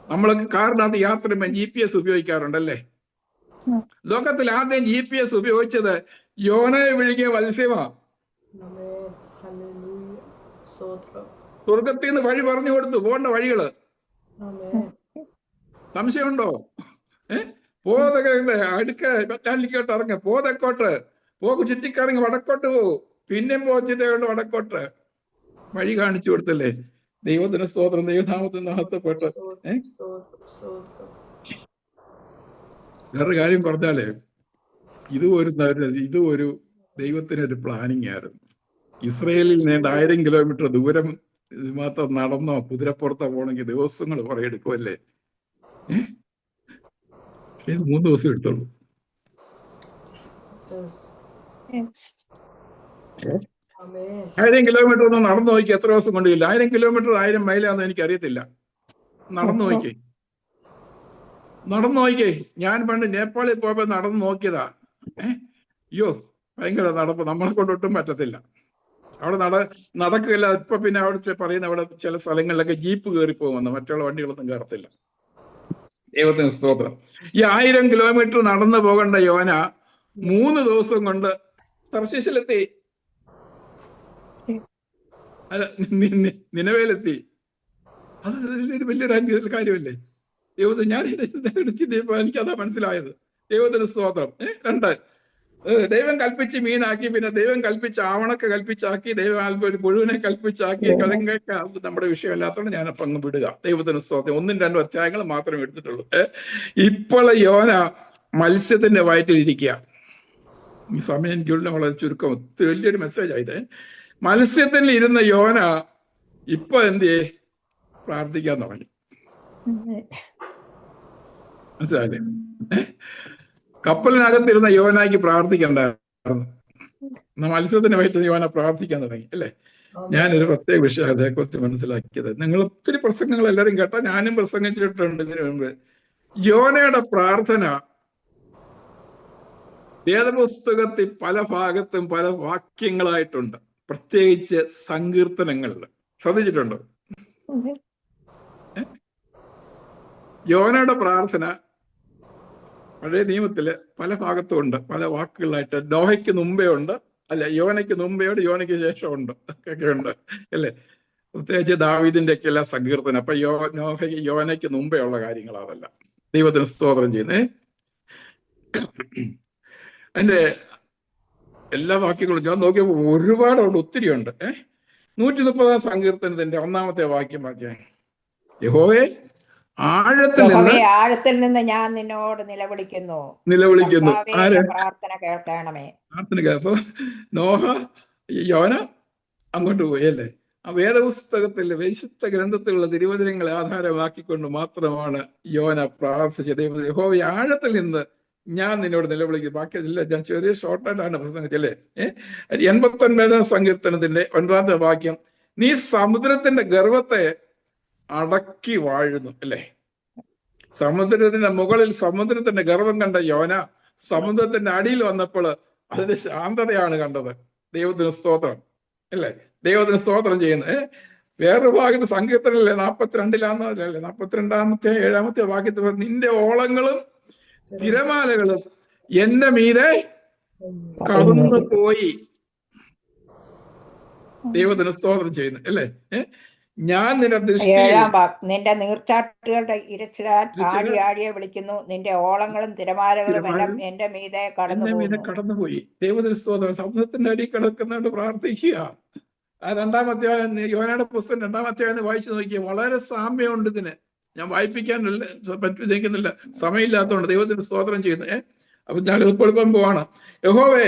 നമ്മളൊക്കെ കാറിനകത്ത് യാത്ര ചെയ്യുമ്പോൾ GPS ഉപയോഗിക്കാറുണ്ടല്ലേ? ലോകത്തിൽ ആദ്യം GPS ഉപയോഗിച്ചത് യോനയെ വിഴുങ്ങിയ മത്സ്യമാ. സ്വർഗത്തിൽ നിന്ന് വഴി പറഞ്ഞു കൊടുത്തു, പോകേണ്ട വഴികള്. സംശയമുണ്ടോ? അടുക്ക ബറ്റാലിക്കോട്ട് ഇറങ്ങ, തെക്കോട്ട് ചുറ്റിക്കറങ്ങി വടക്കോട്ട് പോകും, പിന്നെ പോച്ചിട്ട് വടക്കോട്ട് വഴി കാണിച്ചു കൊടുത്തല്ലേ? ദൈവത്തിന് സ്തോത്രം. ദൈവനാമത്തിന് മഹത്വപ്പെട്ട്. വേറൊരു കാര്യം പറഞ്ഞാലേ, ഇത് ഒരു ദൈവത്തിനൊരു പ്ലാനിങ് ആയിരുന്നു. ഇസ്രയേലിൽ നീണ്ട 1000 കിലോമീറ്റർ ദൂരം ഇത് മാത്രം നടന്നോ കുതിരപ്പുറത്തോ പോകണമെങ്കിൽ ദിവസങ്ങൾ കുറെ എടുക്കുമല്ലേ. ഇത് 3 ദിവസം എടുത്തോളൂ. 1000 കിലോമീറ്റർ ഒന്ന് നടന്നു നോക്കി എത്ര ദിവസം കൊണ്ടില്ല. 1000 കിലോമീറ്റർ 1000 മൈലാന്ന് എനിക്ക് അറിയത്തില്ല. നടന്നു നോക്കിക്കേ. ഞാൻ പണ്ട് നേപ്പാളിൽ പോയപ്പോ നടന്നു നോക്കിയതാ. അയ്യോ ഭയങ്കര നടപ്പ്, നമ്മളെ കൊണ്ടൊട്ടും പറ്റത്തില്ല. അവിടെ നടക്കുകയില്ല. ഇപ്പൊ പിന്നെ അവിടെ പറയുന്ന അവിടെ ചില സ്ഥലങ്ങളിലൊക്കെ ജീപ്പ് കയറി പോകുമെന്ന്, മറ്റുള്ള വണ്ടികളൊന്നും കയറത്തില്ല. ദൈവത്തിന് സ്തോത്രം. ഈ 1000 കിലോമീറ്റർ നടന്നു പോകേണ്ട യോന 3 ദിവസം കൊണ്ട് തർശീശിലെത്തി, നിനവേലെത്തി. അത് വലിയൊരു കാര്യമല്ലേ. ദൈവത്തിന് ഞാൻ എനിക്കതാ മനസ്സിലായത്. ദൈവത്തിന് സ്തോത്രം. 2 ദൈവം കൽപ്പിച്ച് മീനാക്കി, പിന്നെ ദൈവം കൽപ്പിച്ച് ആവണൊക്കെ കൽപ്പിച്ചാക്കി, ദൈവം ഒരു പുഴുവിനെ കൽപ്പിച്ചാക്കി. കിഴങ്ങൊക്കെ അത് നമ്മുടെ വിഷയമല്ലാത്തതുകൊണ്ട് ഞാനപ്പം അങ്ങ് വിടുക. ദൈവത്തിന് സ്തോത്രം. 1-2 അധ്യായങ്ങൾ മാത്രമേ എടുത്തിട്ടുള്ളൂ. ഇപ്പോൾ യോന മത്സ്യത്തിന്റെ വയറ്റിലിരിക്കുക. ഈ സമയം എനിക്കുള്ള വളരെ ചുരുക്കം, ഒത്തിരി വലിയൊരു മെസ്സേജ് ആയത്. മത്സ്യത്തിൽ ഇരുന്ന യോന ഇപ്പൊ പ്രാർത്ഥിക്കാൻ തുടങ്ങി. മനസ്സിലായില്ലേ? കപ്പലിനകത്തിരുന്ന യോനായ്ക്ക് പ്രാർത്ഥിക്കണ്ടായിരുന്നു. മത്സ്യത്തിന് വയറ്റിൽ യോന പ്രാർത്ഥിക്കാൻ തുടങ്ങി അല്ലേ. ഞാനൊരു പ്രത്യേക വിഷയം അതേക്കുറിച്ച് മനസ്സിലാക്കിയത്. നിങ്ങൾ ഒത്തിരി പ്രസംഗങ്ങൾ എല്ലാവരും കേട്ടാ, ഞാനും പ്രസംഗിച്ചിട്ടുണ്ട് ഇതിനു മുൻപ്. യോനയുടെ പ്രാർത്ഥന വേദപുസ്തകത്തിൽ പല ഭാഗത്തും പല വാക്യങ്ങളായിട്ടുണ്ട്, പ്രത്യേകിച്ച് സങ്കീർത്തനങ്ങളിൽ. ശ്രദ്ധിച്ചിട്ടുണ്ടോ? യോനയുടെ പ്രാർത്ഥന പഴയ നിയമത്തില് പല ഭാഗത്തും ഉണ്ട്, പല വാക്കുകളായിട്ട്. നോഹയ്ക്ക് മുമ്പേ ഉണ്ട്, യോനയ്ക്ക് മുമ്പേ ഉണ്ട്, യോനയ്ക്ക് ശേഷം ഉണ്ട്, ഒക്കെ ഉണ്ട് അല്ലേ. പ്രത്യേകിച്ച് ദാവീദിന്റെ ഒക്കെ എല്ലാ സങ്കീർത്തനം. അപ്പൊ യോനയ്ക്ക് മുമ്പേ ഉള്ള കാര്യങ്ങൾ അതല്ല. ദൈവത്തിന് സ്തോത്രം ചെയ്യുന്നേ. അതിന്റെ എല്ലാ വാക്യങ്ങളും ഞാൻ നോക്കിയപ്പോൾ ഒരുപാടുണ്ട്, ഒത്തിരി ഉണ്ട്. 130 സങ്കീർത്തനത്തിന്റെ 1-ാമത്തെ വാക്യം യഹോവേ ആഴത്തിൽ നിന്ന് ഞാൻ നിന്നോട് നിലവിളിക്കുന്നു. പ്രാർത്ഥന കേൾക്കണമേ. അപ്പൊ യോന അങ്ങോട്ട് പോയി അല്ലേ. ആ വേദപുസ്തകത്തിൽ വിശുദ്ധ ഗ്രന്ഥത്തിലുള്ള തിരുവചനങ്ങളെ ആധാരമാക്കിക്കൊണ്ട് മാത്രമാണ് യോന പ്രാർത്ഥിച്ചത്. യഹോവേ ആഴത്തിൽ നിന്ന് ഞാൻ നിന്നോട് നിലവിളിക്കും. ബാക്കിയതില്ല, ഞാൻ ചെറിയ ഷോർട്ടായിട്ടാണ് പ്രസംഗിച്ചല്ലേ. 89-ാം സങ്കീർത്തനത്തിന്റെ 9-ാമത്തെ വാക്യം, നീ സമുദ്രത്തിന്റെ ഗർവത്തെ അടക്കി വാഴുന്നു അല്ലേ. സമുദ്രത്തിന്റെ മുകളിൽ സമുദ്രത്തിന്റെ ഗർവം കണ്ട യോന സമുദ്രത്തിന്റെ അടിയിൽ വന്നപ്പോൾ അതിന്റെ ശാന്തതയാണ് കണ്ടത്. ദൈവത്തിന് സ്തോത്രം അല്ലേ. ദൈവത്തിന് സ്തോത്രം ചെയ്യുന്നത്. വേറൊരു ഭാഗത്ത് സങ്കീർത്തനല്ലേ 42-ാമത്തെ 7-ാമത്തെ വാക്യത്തിൽ നിന്റെ ഓളങ്ങളും തിരമാലകളും എന്റെ മീതെ കടന്നു പോയി. ദൈവത്തിന് സ്തോത്രം ചെയ്യുന്നു അല്ലേ. ഞാൻ നിന്റെ നിന്റെ നീർച്ചാട്ടുകളുടെ ഇരച്ചിലാൽ ആടിയെ വിളിക്കുന്നു. നിന്റെ ഓളങ്ങളും തിരമാലകളും എല്ലാം എന്റെ മീതെ കടന്നുപോയി. ദൈവത്തിന് സ്തോത്രം. സമുദ്രത്തിന്റെ അടി കിടക്കുന്നതുകൊണ്ട് പ്രാർത്ഥിക്കുക. ആ 2-ാം അധ്യായം യോനയുടെ പുസ്തകം 2-ാം അധ്യായം വായിച്ചു നോക്കിയാൽ വളരെ സാമ്യമുണ്ട് ഇതിന്. ഞാൻ വായിപ്പിക്കാനല്ല പറ്റുന്നില്ല, സമയമില്ലാത്തതുകൊണ്ട്. ദൈവത്തിന് സ്തോത്രം ചെയ്യുന്നു. അപ്പൊ ഞാൻ എളുപ്പം പോവാണ്. യഹോവേ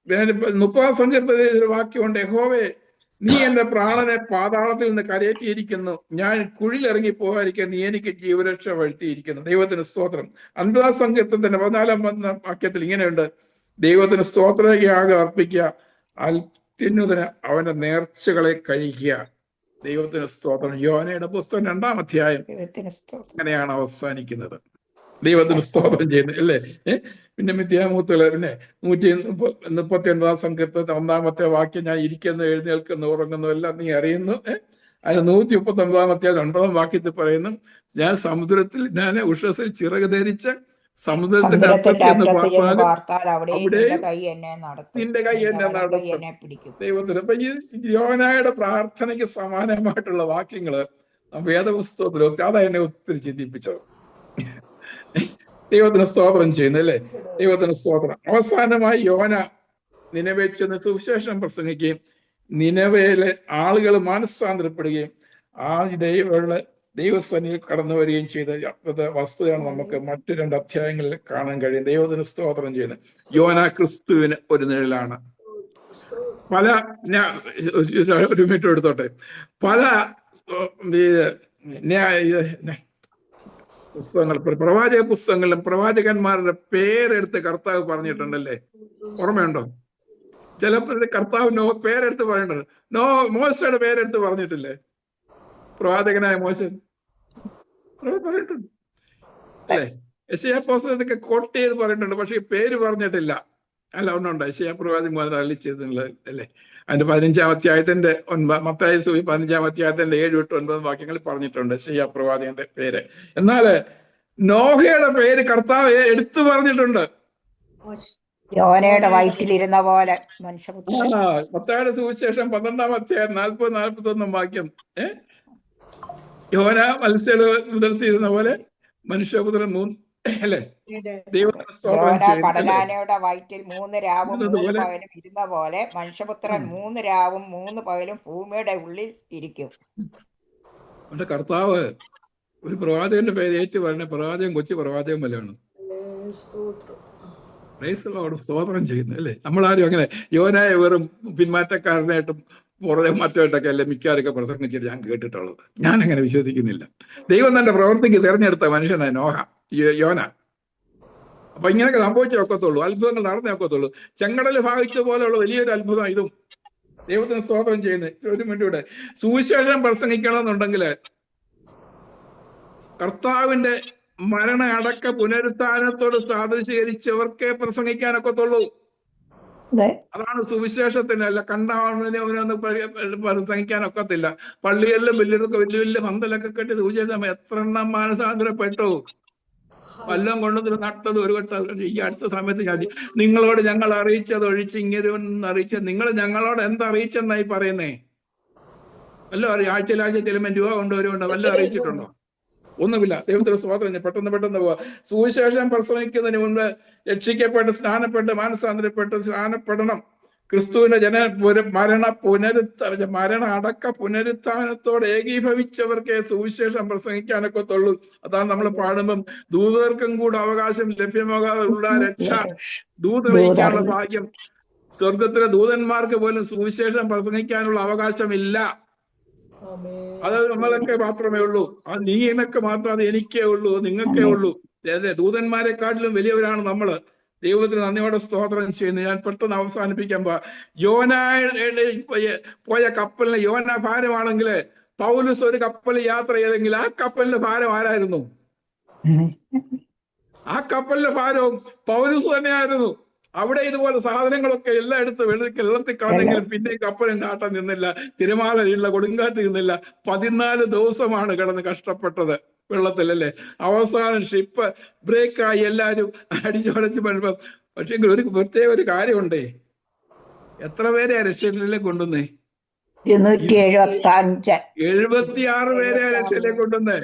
30-ാം സങ്കീർത്തനത്തിൽ ഒരു വാക്യമുണ്ട്, യഹോവേ നീ എന്റെ പ്രാണനെ പാതാളത്തിൽ നിന്ന് കരയേറ്റിയിരിക്കുന്നു. ഞാൻ കുഴിലിറങ്ങി പോകാതിരിക്കാൻ നീ എനിക്ക് ജീവരക്ഷ വരുത്തിയിരിക്കുന്നു. ദൈവത്തിന് സ്തോത്രം. 50-ാം സങ്കീർത്തനത്തിന്റെ 14-ാം വാക്യത്തിൽ ഇങ്ങനെയുണ്ട്, ദൈവത്തിന് സ്തോത്രയാഗം അർപ്പിക്കുക, അത്യുന്നതന് അവന്റെ നേർച്ചകളെ കഴിക്കുക. ദൈവത്തിന് സ്തോത്രം. യോനയുടെ പുസ്തകം 2-ാം അധ്യായം അങ്ങനെയാണ് അവസാനിക്കുന്നത്. ദൈവത്തിന് സ്തോത്രം ചെയ്യുന്നത് അല്ലേ. പിന്നെ മിഥ്യാമൂത്തുകള്. പിന്നെ 139-ാം സങ്കീർത്തനത്തെ 1-ാമത്തെ വാക്യം, ഞാൻ ഇരിക്കുന്നു, എഴുന്നേൽക്കുന്നു, ഉറങ്ങുന്നു എല്ലാം നീ അറിയുന്നു. അതിന് 139-ാം അധ്യായം 9-ാം വാക്യത്തിൽ പറയുന്നു, ഞാൻ സമുദ്രത്തിൽ ഞാൻ ഉഷസ്സിൽ ചിറക് ധരിച്ച് സമുദ്രത്തിന്റെ അറ്റത്ത് അവിടെ നിന്റെ കൈ എന്നെ നടത്തും. ദൈവത്തിന്. അപ്പൊ ഈ യോനായുടെ പ്രാർത്ഥനയ്ക്ക് സമാനമായിട്ടുള്ള വാക്യങ്ങള് വേദപുസ്തകത്തിൽ അതാ എന്നെ ഒത്തിരി ചിന്തിപ്പിച്ചത്. ദൈവത്തിന് സ്തോത്രം ചെയ്യുന്നു അല്ലേ. ദൈവത്തിന് സ്തോത്രം. അവസാനമായി യോന നിനവെ ചെന്ന് സുവിശേഷം പ്രസംഗിക്കുകയും നിനവയിലെ ആളുകൾ മാനസാന്തരപ്പെടുകയും ആ ദൈവസന്നിധിയിൽ കടന്നു വരികയും ചെയ്ത വസ്തുതയാണ് നമുക്ക് മറ്റു 2 അധ്യായങ്ങളിൽ കാണാൻ കഴിയും. ദൈവത്തിന് സ്തോത്രം ചെയ്യുന്നത്. യോന ക്രിസ്തുവിന് ഒരു നിഴലാണ്. പല ഒരു മിനിറ്റ് എടുത്തോട്ടെ. പല പുസ്തകങ്ങൾ, പ്രവാചക പുസ്തകങ്ങളിലും പ്രവാചകന്മാരുടെ പേരെടുത്ത് കർത്താവ് പറഞ്ഞിട്ടുണ്ടല്ലേ? ഓർമ്മയുണ്ടോ? ചിലപ്പോൾ കർത്താവ് പേരെടുത്ത് പറഞ്ഞിട്ടുണ്ട്. മോശയുടെ പേരെടുത്ത് പറഞ്ഞിട്ടില്ലേ? പ്രവാചകനായ മോശ പറഞ്ഞിട്ടുണ്ട് അല്ലെ? യെശയ്യാ പുസ്തകത്തൊക്കെ കോട്ട് ചെയ്ത് പറഞ്ഞിട്ടുണ്ട്, പക്ഷെ പേര് പറഞ്ഞിട്ടില്ല. അല്ല, ഒന്നുണ്ട് യെശയ്യാ പ്രവാചകൻ അള്ളിച്ചെയ്തുള്ളത് അല്ലെ? അതിന്റെ 15-ാം അധ്യായത്തിന്റെ 9, മത്തായി 15-ാം അധ്യായത്തിന്റെ 7, 8, 9 വാക്യങ്ങളിൽ പറഞ്ഞിട്ടുണ്ട് യെശയ്യാ പ്രവാചകന്റെ പേര്. എന്നാൽ നോഹയുടെ പേര് കർത്താവ് എടുത്തു പറഞ്ഞിട്ടുണ്ട്. യോനയുടെ വയറ്റിലിരുന്ന പോലെ മനുഷ്യപുത്രൻ. മത്തായിയുടെ സുവിശേഷം 12-ാം അധ്യായം 40-41 വാക്യം, യോന മത്സ്യ ഉദരത്തിയിരുന്ന പോലെ മനുഷ്യപുത്രൻ അല്ലെ? കടലാനയുടെ വയറ്റിൽ 3 രാവും 3 പകലും ഇരുന്ന പോലെ മനുഷ്യപുത്രൻ 3 രാവും 3 പകലും ഭൂമിയുടെ ഉള്ളിൽ ഇരിക്കും. കർത്താവ് ഒരു പ്രവാചകന്റെ പേര് ഏറ്റു പറഞ്ഞ പ്രവാചകൻ കൊച്ചു പ്രവാചകൻ പോലെയാണ്. സ്തോത്രം ചെയ്യുന്നു അല്ലേ? നമ്മളാരും അങ്ങനെ യോനായ വെറും പിന്മാറ്റക്കാരനായിട്ടും പുറകെ മറ്റായിട്ടൊക്കെ അല്ലെ മിക്കാരൊക്കെ പ്രസംഗിച്ചിട്ട് ഞാൻ കേട്ടിട്ടുള്ളത്. ഞാൻ അങ്ങനെ വിശ്വസിക്കുന്നില്ല. ദൈവം തന്റെ പ്രവൃത്തിക്ക് തിരഞ്ഞെടുത്ത മനുഷ്യനായ യോന. അപ്പൊ ഇങ്ങനെയൊക്കെ സംഭവിച്ചേ ഒക്കത്തുള്ളൂ, അത്ഭുതങ്ങൾ നടന്നേ ഒക്കത്തുള്ളൂ. ചെങ്കടൽ ഭാഗിച്ച പോലെയുള്ള വലിയൊരു അത്ഭുതം ഇതും. ദൈവത്തിന് സ്തോത്രം ചെയ്യുന്നു. ഒരു മിനിറ്റ് ഇവിടെ സുവിശേഷം പ്രസംഗിക്കണമെന്നുണ്ടെങ്കിൽ കർത്താവിന്റെ മരണ അടക്ക പുനരുത്ഥാനത്തോട് സാദൃശീകരിച്ചവർക്കേ പ്രസംഗിക്കാനൊക്കത്തുള്ളൂ. അതാണ് സുവിശേഷത്തിന്. അല്ല കണ്ടവനൊന്ന് പ്രസംഗിക്കാനൊക്കത്തില്ല. പള്ളികളിലും വലിയ വലിയ പന്തലൊക്കെ കെട്ടി സുവിശേഷം എത്ര എണ്ണം മാനസാന്തരപ്പെട്ടു. വല്ലതും കൊണ്ടുവന്നിട്ട് നട്ടത് ഒരു വട്ടം. ഈ അടുത്ത സമയത്ത് നിങ്ങളോട് ഞങ്ങൾ അറിയിച്ചത് ഒഴിച്ച് ഇങ്ങനെ അറിയിച്ചത് നിങ്ങൾ ഞങ്ങളോട് എന്തറിയിച്ചെന്നായി പറയുന്നേ? വല്ലതും അറിയാം? ആഴ്ച ചിലപ്പോൾ രൂപ കൊണ്ടുവരുമുണ്ടോ? വല്ലതും അറിയിച്ചിട്ടുണ്ടോ? ഒന്നുമില്ല. ദൈവത്തിന് സ്തോത്രം. പെട്ടെന്ന് പോവാ. സുവിശേഷം പ്രസംഗിക്കുന്നതിന് മുൻപ് രക്ഷിക്കപ്പെട്ട് സ്നാനപ്പെട്ട് മാനസാന്തരപ്പെട്ട് സ്നാനപ്പെടണം. ക്രിസ്തുവിന്റെ മരണ അടക്ക പുനരുത്ഥാനത്തോട് ഏകീഭവിച്ചവർക്കേ സുവിശേഷം പ്രസംഗിക്കാനൊക്കത്തുള്ളൂ. അതാണ് നമ്മൾ പാടുമ്പം ദൂതർക്കും കൂടെ അവകാശം ലഭ്യമാകാനുള്ള രക്ഷ, ദൂതറിയിക്കാനുള്ള ഭാഗ്യം. സ്വർഗത്തിലെ ദൂതന്മാർക്ക് പോലും സുവിശേഷം പ്രസംഗിക്കാനുള്ള അവകാശമില്ല. അത് നമ്മളൊക്കെ മാത്രമേ ഉള്ളൂ. അത് നീനൊക്കെ മാത്രം, അത് എനിക്കേ ഉള്ളൂ, നിങ്ങൾക്കേ ഉള്ളൂ. ദൂതന്മാരെക്കാട്ടിലും വലിയവരാണ് നമ്മള്. ദൈവത്തിന് നന്ദിയോടെ സ്തോത്രം ചെയ്യുന്നു. ഞാൻ പെട്ടെന്ന് അവസാനിപ്പിക്കാൻ യോന പോയ കപ്പലിന് യോന ഭാരമാണെങ്കിൽ പൗലുസ് ഒരു കപ്പൽ യാത്ര ചെയ്തെങ്കിൽ ആ കപ്പലിന്റെ ഭാരം ആരായിരുന്നു? ആ കപ്പലിന്റെ ഭാരവും പൗലുസ് തന്നെയായിരുന്നു. അവിടെ ഇതുപോലെ സാധനങ്ങളൊക്കെ എല്ലാം എടുത്ത് വെള്ളത്തിൽ കളഞ്ഞെങ്കിലും പിന്നെ കപ്പലിന്റെ ആട്ടം നിന്നില്ല, തിരമാലയുള്ള കൊടുങ്കാറ്റ് നിന്നില്ല. 14 ദിവസമാണ് കിടന്ന് കഷ്ടപ്പെട്ടത് വെള്ളത്തിലല്ലേ. അവസാനം ഷിപ്പ് ബ്രേക്കായി എല്ലാവരും അടിച്ചുടച്ച് പഴുപ്പം. പക്ഷെ ഒരു പ്രത്യേക ഒരു കാര്യമുണ്ടേ, എത്ര പേരെയാ രക്ഷയിലേക്ക് കൊണ്ടുവന്നേ? 76 പേരെയാ രക്ഷയിലേക്ക് കൊണ്ടുവന്നേ.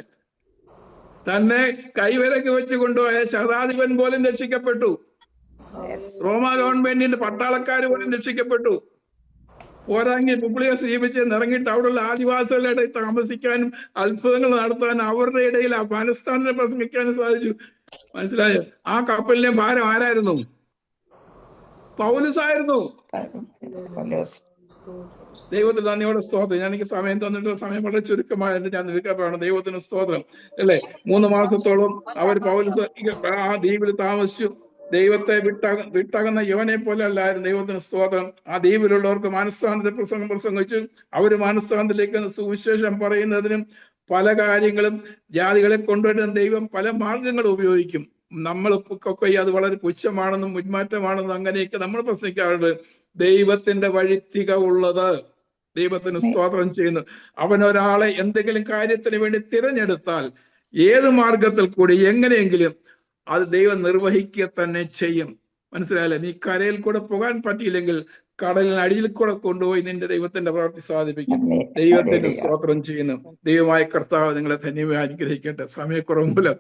തന്നെ കൈവരക്ക് വെച്ച് കൊണ്ടുപോയ ശതാധിപൻ പോലും രക്ഷിക്കപ്പെട്ടു. റോമാ ഗവൺമെന്റിന്റെ പട്ടാളക്കാർ പോലും രക്ഷിക്കപ്പെട്ടു. പോരാങ്ങി പുബ്ലിയസ് ജീവിച്ച് ഇറങ്ങിയിട്ട് അവിടെയുള്ള ആദിവാസികളുടെ ഇടയിൽ താമസിക്കാനും അത്ഭുതങ്ങൾ നടത്താനും അവരുടെ ഇടയിൽ ആ മനസ്ഥാനം പ്രസംഗിക്കാനും സാധിച്ചു. മനസ്സിലായോ? ആ കപ്പലിന്റെ ഭാരം ആരായിരുന്നു? പൗലുസായിരുന്നു. ദൈവത്തിന് നന്ദിയോടെ സ്തോത്രം. ഞാൻ എനിക്ക് സമയം തന്നിട്ട് സമയം വളരെ ചുരുക്കമായിട്ട് ഞാൻ നിൽക്കപ്പെടുകയാണ്. ദൈവത്തിന് സ്തോത്രം അല്ലേ. 3 മാസത്തോളം അവർ പൗലുസ് ആ ദ്വീപിൽ താമസിച്ചു. ദൈവത്തെ വിട്ടകുന്ന യോനെ പോലെ അല്ലായിരുന്നു. ദൈവത്തിന് സ്തോത്രം. ആ ദ്വീപിലുള്ളവർക്ക് മാനസാന്തര പ്രസംഗം പ്രസംഗിച്ചു. അവര് മാനസാന്തരത്തിലേക്ക് സുവിശേഷം പറയുന്നതിനും പല കാര്യങ്ങളും ജാതികളെ കൊണ്ടുവരുന്ന ദൈവം പല മാർഗങ്ങൾ ഉപയോഗിക്കും. നമ്മൾക്കൊക്കെ അത് വളരെ പുച്ഛമാണെന്നും മുൻമാറ്റമാണെന്നും അങ്ങനെയൊക്കെ നമ്മൾ പ്രസംഗിക്കാറുണ്ട്. ദൈവത്തിന്റെ വഴിത്തിക ഉള്ളത്. ദൈവത്തിന് സ്തോത്രം ചെയ്യുന്നു. അവനൊരാളെ എന്തെങ്കിലും കാര്യത്തിന് വേണ്ടി തിരഞ്ഞെടുത്താൽ ഏത് മാർഗത്തിൽ കൂടി എങ്ങനെയെങ്കിലും അത് ദൈവം നിർവഹിക്കുക തന്നെ ചെയ്യും. മനസ്സിലായല്ലേ? നീ കരയിൽ കൂടെ പോകാൻ പറ്റിയില്ലെങ്കിൽ കടലിന് അടിയിൽ കൂടെ കൊണ്ടുപോയി നിന്റെ ദൈവത്തിന്റെ പ്രവൃത്തി സാധിപ്പിക്കും. ദൈവത്തിന്റെ സ്തോത്രം ചെയ്യുന്നു. ദൈവമായ കർത്താവ് നിങ്ങളെ ധന്യമായി അനുഗ്രഹിക്കട്ടെ. സമയക്കുറവ് മൂലം